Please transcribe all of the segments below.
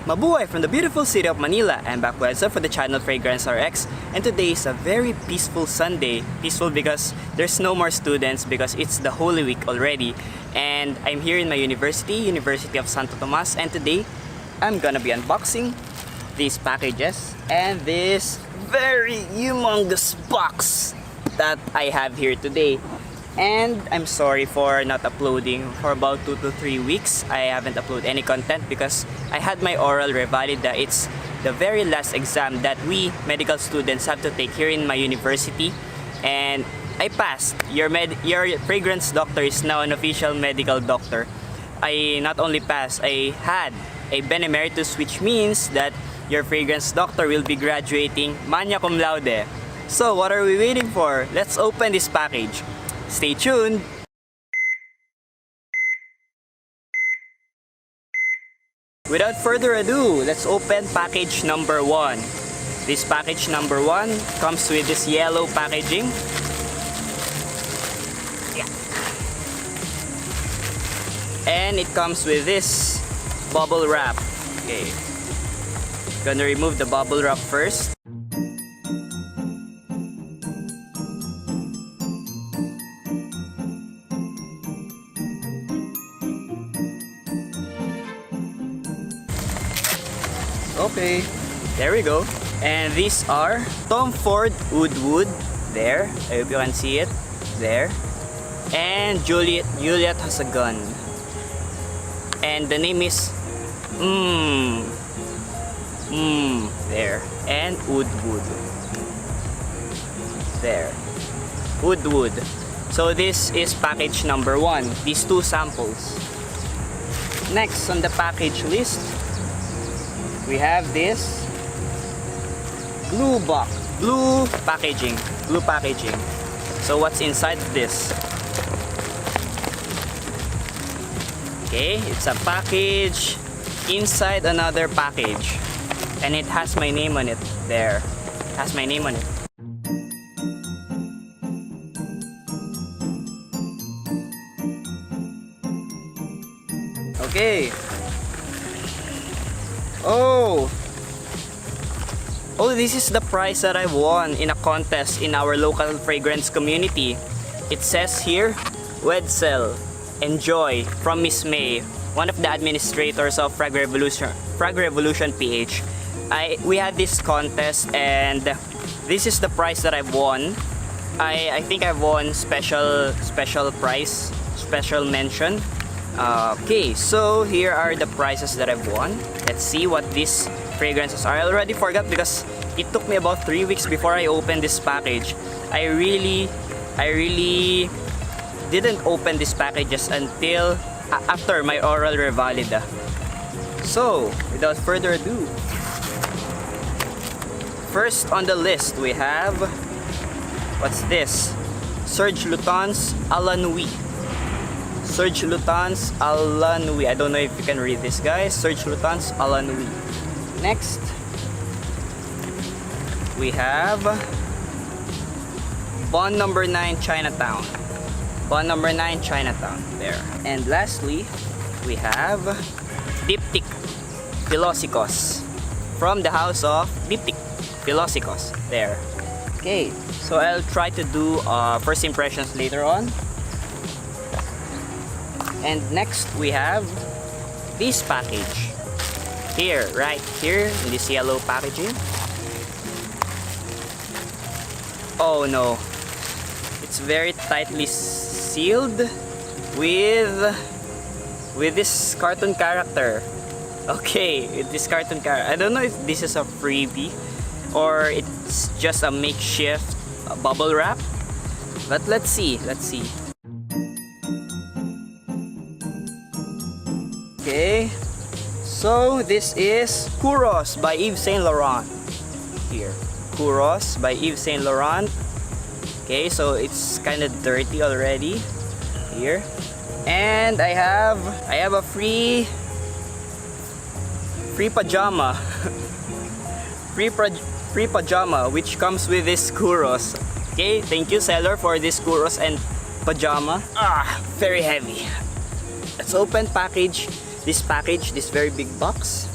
Mabuhay from the beautiful city of Manila. I'm back with for the channel Fragheads RX, and today is a very peaceful Sunday. Peaceful because there's no more students because it's the Holy Week already. And I'm here in my University of Santo Tomas, and today I'm gonna be unboxing these packages and this very humongous box that I have here today. And I'm sorry for not uploading for about 2 to 3 weeks. I haven't uploaded any content because I had my oral revalida. It's the very last exam that we medical students have to take here in my university, and I passed. Your fragrance doctor is now an official medical doctor. I not only passed, I had a benemeritus, which means that your fragrance doctor will be graduating magna cum laude. So what are we waiting for? Let's open this package. Stay tuned! Without further ado, let's open package number 1. This package number 1 comes with this yellow packaging. Yeah. And it comes with this bubble wrap. Okay. Gonna remove the bubble wrap first. Okay, there we go. And these are Tom Ford Woodwood. There, I hope you can see it. There. And Juliet has a gun. And the name is there. And Woodwood. There. Woodwood. So this is package number 1. These 2 samples. Next on the package list, we have this blue packaging. So what's inside this? Okay, it's a package inside another package, and it has my name on it. There, it has my name on it. Okay. Oh, this is the prize that I won in a contest in our local fragrance community. It says here, Wedsell, enjoy, from Miss May, one of the administrators of Frag Revolution PH. We had this contest, and this is the prize that I've won. I think I've won special prize, special mention. Okay, so here are the prizes that I've won. Let's see what these fragrances are. I already forgot because it took me about 3 weeks before I opened this package. I really didn't open these packages until after my oral revalida. So, without further ado, first on the list we have, what's this? Serge Lutens à la Nuit. Serge Lutens à la Nuit. I don't know if you can read this, guys. Serge Lutens à la Nuit. Next, we have Bond number 9 Chinatown. Bond number 9 Chinatown. There. And lastly, we have Diptyque Philosicos from the house of Diptyque Philosicos. There. Okay, so I'll try to do first impressions later on. And next we have this package here, right here in this yellow packaging. Oh no, it's very tightly sealed with this cartoon character. Okay, with this cartoon character. I don't know if this is a freebie or it's just a makeshift bubble wrap, but let's see. Okay, so this is Kuros by Yves Saint Laurent. Here, Kuros by Yves Saint Laurent. Okay, so it's kind of dirty already. Here, and I have a free pajama, free pajama, which comes with this Kuros. Okay, thank you seller for this Kuros and pajama. Very heavy. Let's open this very big box.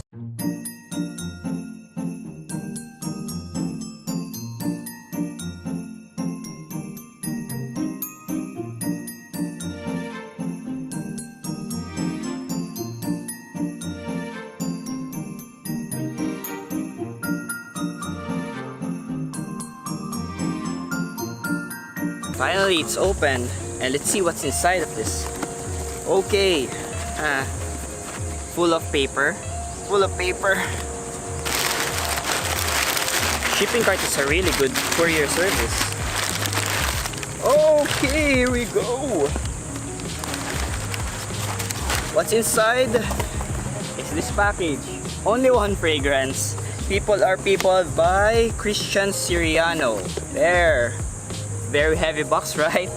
Finally, it's open. And let's see what's inside of this. Okay. Full of paper. Full of paper. Shipping cart is a really good courier service. Okay, here we go. What's inside is this package. Only one fragrance. People Are People by Christian Siriano. There. Very heavy box, right?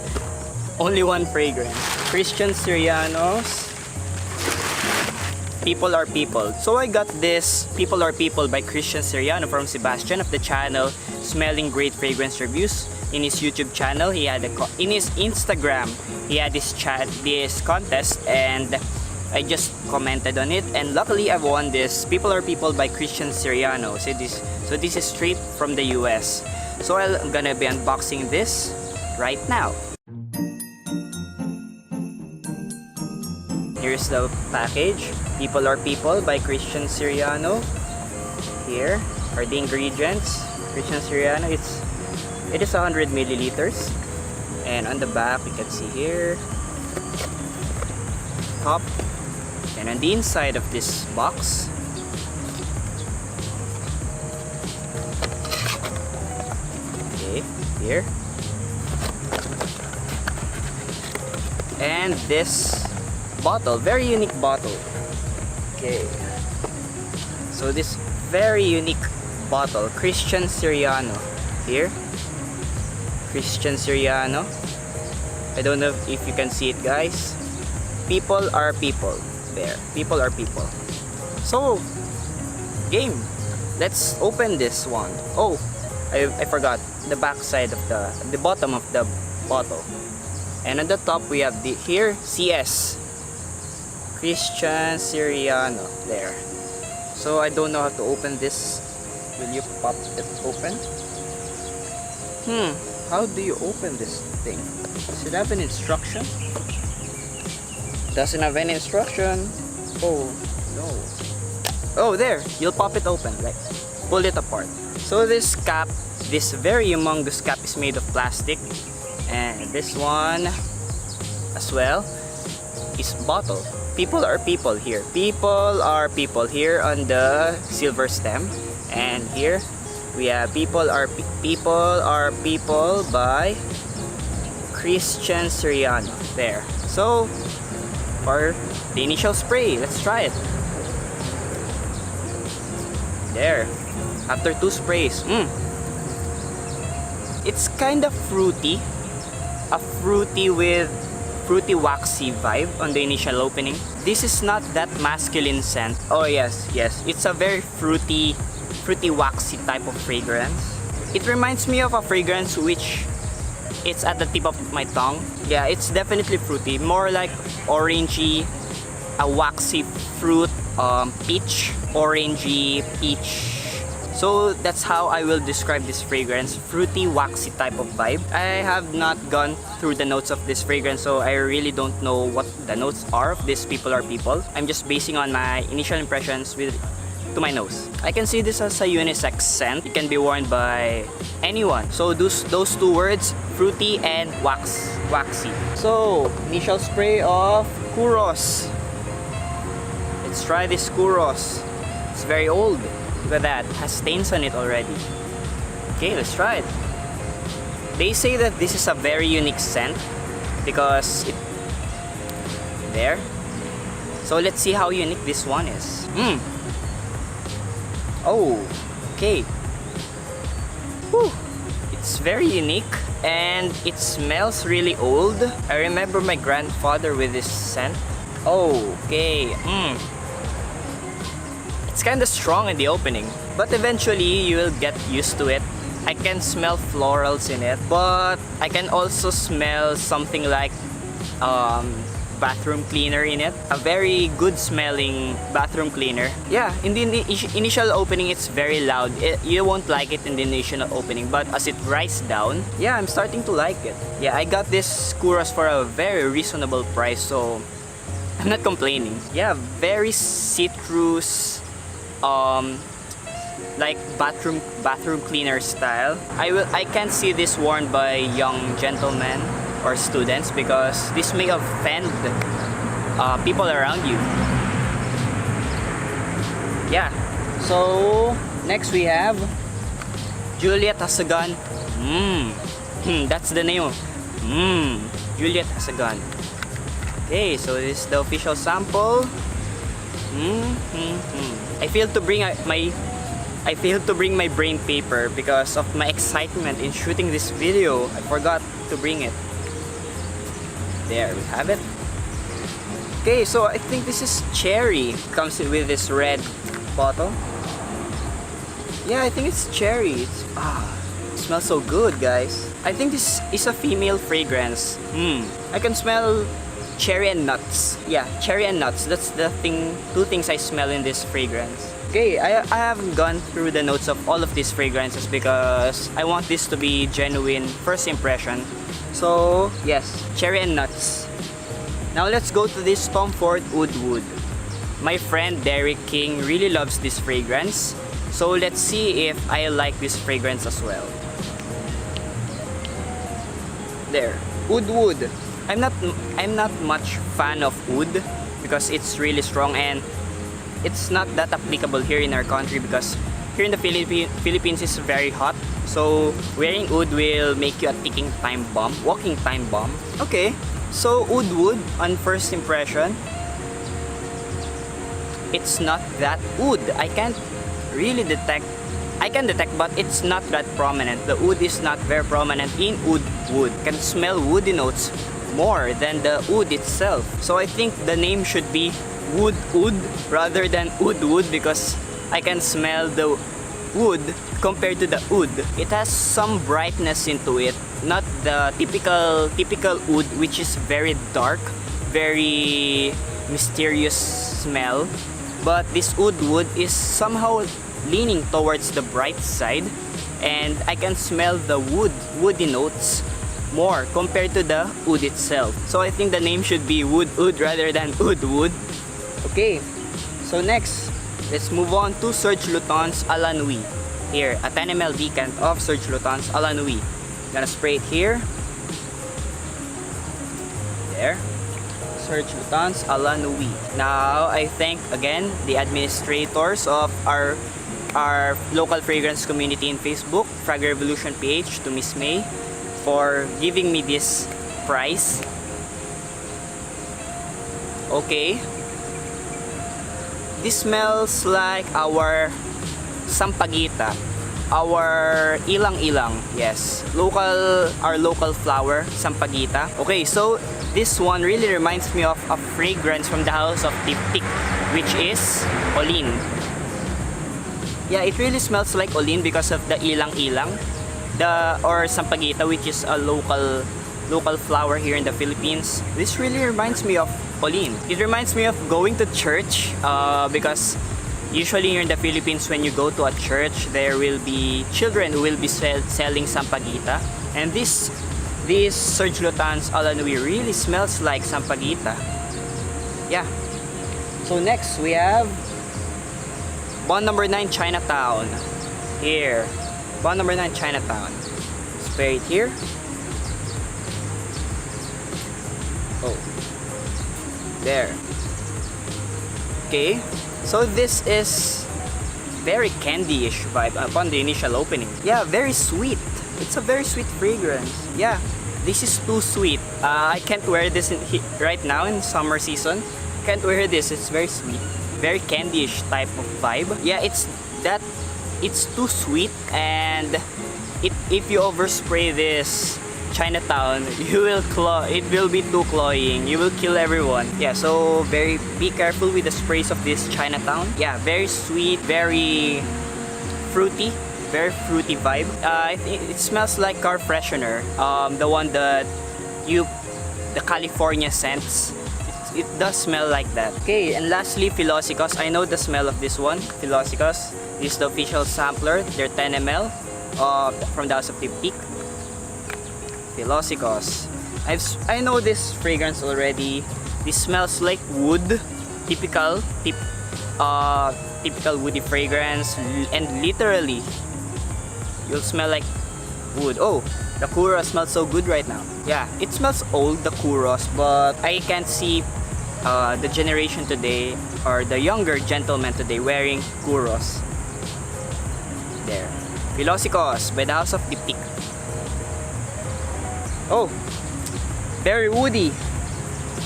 Only one fragrance. Christian Siriano's People Are People. So I got this People Are People by Christian Siriano from Sebastian of the channel Smelling Great Fragrance Reviews. In his YouTube channel, he had in his Instagram, he had this contest, and I just commented on it, and luckily I won this People Are People by Christian Siriano. So this is straight from the US. So I'm gonna be unboxing this right now. Here's the package. People Are People by Christian Siriano. Here are the ingredients. Christian Siriano, it is 100 milliliters. And on the back, you can see here, top. And on the inside of this box, okay, here. And this bottle, very unique bottle. Okay. So this very unique bottle, Christian Siriano. Here. Christian Siriano. I don't know if you can see it, guys. People Are People. There. People Are People. So, game. Let's open this one. Oh, I forgot the back side of the bottom of the bottle. And on the top we have the here CS. Christian Siriano. There. So I don't know how to open this. Will you pop it open? How do you open this thing? Does it have an instruction? Doesn't have any instruction. Oh no. Oh, there. You'll pop it open, like pull it apart. So this cap, this very humongous cap, is made of plastic, and this one as well is bottle. People Are People here. People Are People here on the silver stem, and here we have People Are People by Christian Siriano. There. So for the initial spray, let's try it. There. After 2 sprays, it's kind of fruity. A fruity waxy vibe on the initial opening. This is not that masculine scent. Oh yes, it's a very fruity waxy type of fragrance. It reminds me of a fragrance which it's at the tip of my tongue. Yeah, it's definitely fruity, more like orangey, a waxy fruit, peach, orangey peach. So that's how I will describe this fragrance, fruity waxy type of vibe. I have not gone through the notes of this fragrance, so I really don't know what the notes are of this People Are People. I'm just basing on my initial impressions to my nose. I can see this as a unisex scent. It can be worn by anyone. So those 2 words, fruity and waxy. So initial spray of Kuros. Let's try this Kuros. It's very old. Look at that, it has stains on it already. Okay, let's try it. They say that this is a very unique scent because it there. So let's see how unique this one is. Oh, okay. Whew. It's very unique and it smells really old. I remember my grandfather with this scent. Oh, okay. It's kind of strong in the opening, but eventually you will get used to it. I can smell florals in it, but I can also smell something like bathroom cleaner in it. A very good smelling bathroom cleaner. Yeah, in the initial opening it's very loud. You won't like it in the initial opening, but as it rises down, yeah, I'm starting to like it. Yeah, I got this Kuros for a very reasonable price, so I'm not complaining. Yeah, very citrus, like bathroom cleaner style. I can't see this worn by young gentlemen or students because this may offend people around you. Yeah. So next we have Juliet has a gun. That's the name. Juliet has a gun. Okay, so this is the official sample. I failed to bring my brain paper because of my excitement in shooting this video. I forgot to bring it. There we have it. Okay, so I think this is cherry. Comes with this red bottle. Yeah, I think it's cherry. It smells so good, guys. I think this is a female fragrance. I can smell cherry and nuts. Yeah, cherry and nuts. That's the thing. Two things I smell in this fragrance. Okay, I haven't gone through the notes of all of these fragrances because I want this to be genuine first impression. So yes, cherry and nuts. Now let's go to this Tom Ford Oud Wood. My friend Derek King really loves this fragrance. So let's see if I like this fragrance as well. There, Oud Wood. I'm not much fan of oud because it's really strong and it's not that applicable here in our country because here in the Philippines is very hot. So wearing oud will make you a ticking time bomb, walking time bomb. Okay, so Oud Wood on first impression, it's not that oud. I can't really detect. I can detect, but it's not that prominent. The oud is not very prominent in Oud Wood. I can smell woody notes more than the oud itself. So I think the name should be Wood Oud rather than Oud Wood because I can smell the wood compared to the oud. It has some brightness into it, not the typical oud which is very dark, very mysterious smell. But this Oud Wood is somehow leaning towards the bright side and I can smell the woody notes more compared to the oud itself. So I think the name should be Wood Oud rather than Oud Wood. Okay, so next, let's move on to Serge Lutens à la Nuit. Here, a 10 ml decant of Serge Lutens à la Nuit. Gonna spray it here. There. Serge Lutens à la Nuit. Now, I thank again the administrators of our local fragrance community in Facebook, Frag Revolution PH, to Miss May, for giving me this prize. Okay. This smells like our sampaguita, our ilang-ilang. Yes, our local flower, sampaguita. Okay, so this one really reminds me of a fragrance from the house of Tiptik, which is Olin. Yeah, it really smells like Olin because of the ilang-ilang, or sampaguita, which is a local flower here in the Philippines. This really reminds me of Olin. It reminds me of going to church because usually here in the Philippines when you go to a church there will be children who will be selling sampaguita, and this Serge Lutens à la Nuit really smells like sampaguita. Yeah. So next we have Bond number 9 Chinatown. Here, Bond number 9 Chinatown. Spray it here. Oh, there. Okay, so this is very candy-ish vibe upon the initial opening. Yeah, very sweet. It's a very sweet fragrance. Yeah, this is too sweet. I can't wear this right now in summer season. Can't wear this. It's very sweet, very candy-ish type of vibe. Yeah, it's too sweet, and if you overspray this Chinatown, it will be too cloying. You will kill everyone. Yeah, so be careful with the sprays of this Chinatown. Yeah, very sweet, very fruity vibe. I think it smells like car freshener. The one that the California scents. It does smell like that. Okay, and lastly, Philosicos. I know the smell of this one. Philosicos. This is the official sampler. They're 10 ml from the house of Tiptik. Philosicos. I know this fragrance already. This smells like wood. Typical typical woody fragrance, and literally you'll smell like wood. Oh, the Kuros smells so good right now. Yeah, it smells old, the Kuros, but I can't see the generation today or the younger gentlemen today wearing Kuros. There. Velocicos by the House of Diptyque. Oh, very woody.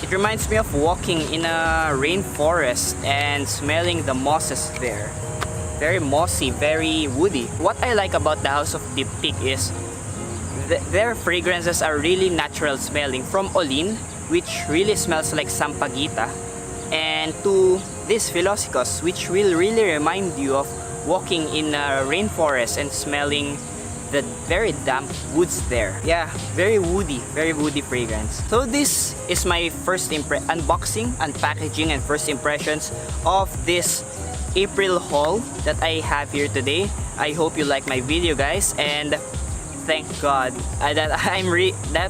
It reminds me of walking in a rainforest and smelling the mosses there. Very mossy, very woody. What I like about the House of Diptyque is their fragrances are really natural smelling, from Olin, which really smells like Sampaguita, and to this Velocicos, which will really remind you of walking in a rainforest and smelling the very damp woods there. Yeah, very woody fragrance. So this is my first unboxing, unpackaging, and first impressions of this April haul that I have here today. I hope you like my video, guys, and thank God that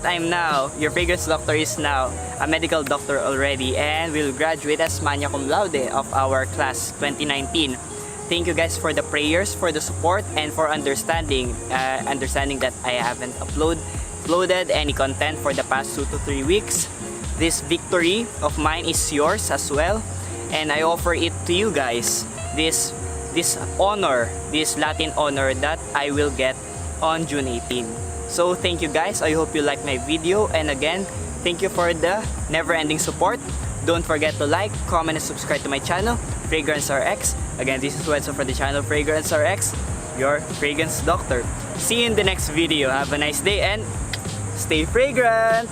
I'm now, your fragrance doctor is now a medical doctor already and will graduate as magna cum laude of our class 2019. Thank you guys for the prayers, for the support, and for understanding that I haven't uploaded any content for the past 2 to 3 weeks. This victory of mine is yours as well, and I offer it to you guys. This honor, this Latin honor that I will get on June 18. So thank you guys. I hope you like my video, and again, thank you for the never-ending support. Don't forget to like, comment, and subscribe to my channel, Fragrance RX. Again, this is Wenzo for the channel Fragrance RX, your fragrance doctor. See you in the next video. Have a nice day and stay fragrant!